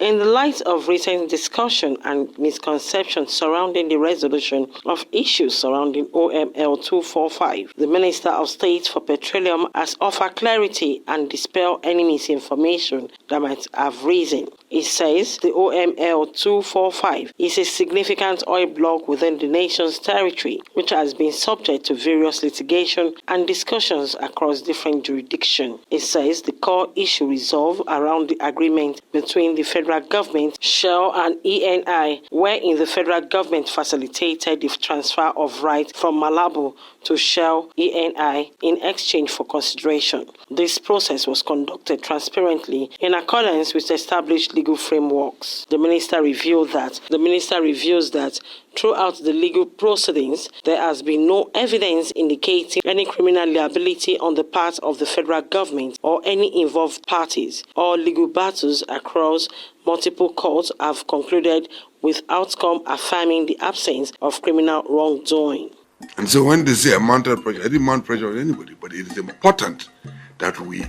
In the light of recent discussion and misconception surrounding the resolution of issues surrounding OML 245, the Minister of State for Petroleum has offered clarity and dispelled any misinformation that might have risen. It says the OML 245 is a significant oil block within the nation's territory, which has been subject to various litigation and discussions across different jurisdictions. It says the core issue resolved around the agreement between the federal government, Shell and ENI, wherein the federal government facilitated the transfer of rights from Malabo to Shell ENI in exchange for consideration. This process was conducted transparently in accordance with established legal frameworks. The minister reveals that throughout the legal proceedings, there has been no evidence indicating any criminal liability on the part of the federal government or any involved parties. All legal battles across multiple courts have concluded with outcome affirming the absence of criminal wrongdoing. And so when they say I mounted pressure, I didn't mount pressure on anybody, but it is important that we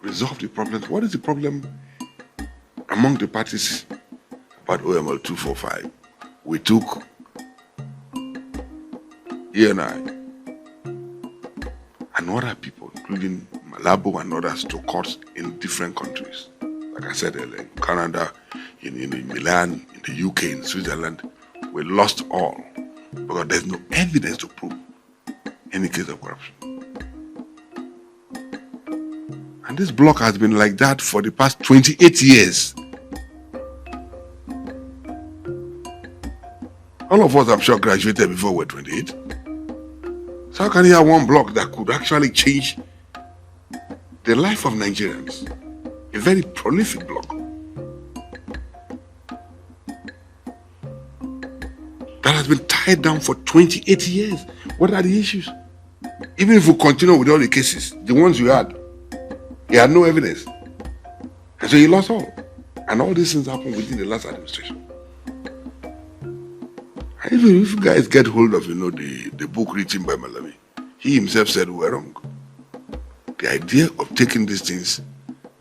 resolve the problems. What is the problem among the parties about OML 245? We took ENI and other people, including Malabo and others, to courts in different countries. Like I said earlier, in Canada, in Milan, in the UK, in Switzerland. We lost all because there's no evidence to prove any case of corruption. And this block has been like that for the past 28 years. All of us, I'm sure, graduated before we're 28. So how can you have one block that could actually change the life of Nigerians? A very prolific block. That has been tied down for 28 years. What are the issues? Even if we continue with all the cases, the ones you had no evidence. And so you lost all. And all these things happened within the last administration. If you guys get hold of, the book written by Malami, he himself said we were wrong. The idea of taking these things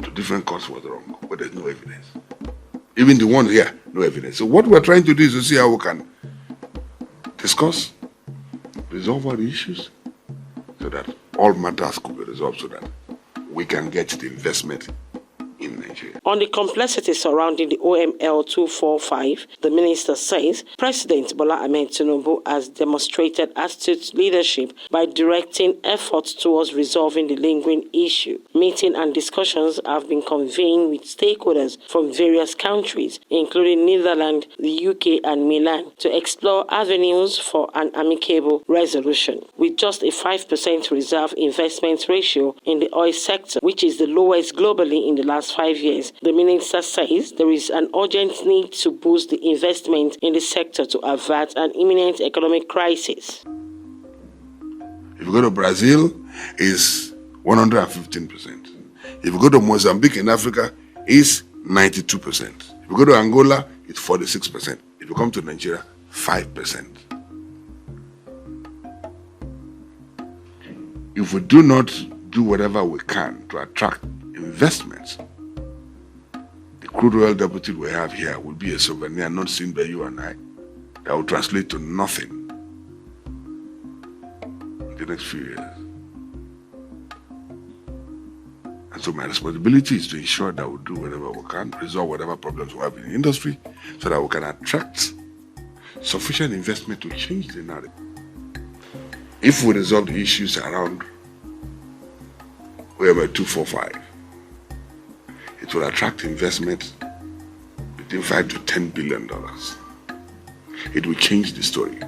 to different courts was wrong, but there's no evidence. Even the ones here, no evidence. So what we're trying to do is to see how we can discuss, resolve all the issues, so that all matters could be resolved, so that we can get the investment in Nigeria. On the complexity surrounding the OML 245, the minister says President Bola Ahmed Tinubu has demonstrated astute leadership by directing efforts towards resolving the lingering issue. Meetings and discussions have been convened with stakeholders from various countries, including Netherlands, the UK and Milan, to explore avenues for an amicable resolution. With just a 5% reserve investment ratio in the oil sector, which is the lowest globally in the last 5 years, the minister says there is an urgent need to boost the investment in the sector to avert an imminent economic crisis. If you go to Brazil, it's 115%. If you go to Mozambique in Africa, it's 92%. If you go to Angola, it's 46%. If you come to Nigeria, 5%. If we do not do whatever we can to attract investments, the crude oil deficit we have here will be a souvenir not seen by you and I, that will translate to nothing in the next few years. And so my responsibility is to ensure that we do whatever we can, resolve whatever problems we have in the industry, so that we can attract sufficient investment to change the narrative. If we resolve the issues around OML 245, it will attract investment between $5 to $10 billion. It will change the story.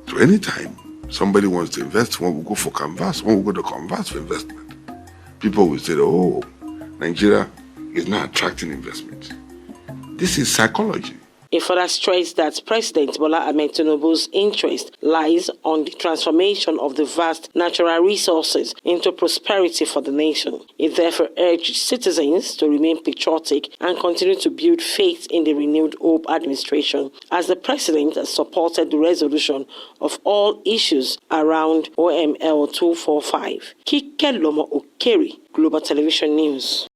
So anytime somebody wants to invest, when we go for canvas, when we go to canvas for investment, people will say, oh, Nigeria is not attracting investment. This is psychology. It further stressed that President Bola Ahmed Tinubu's interest lies on the transformation of the vast natural resources into prosperity for the nation. It therefore urged citizens to remain patriotic and continue to build faith in the renewed Hope administration, as the President has supported the resolution of all issues around OML 245. Kike Lomo Okeri, Global Television News.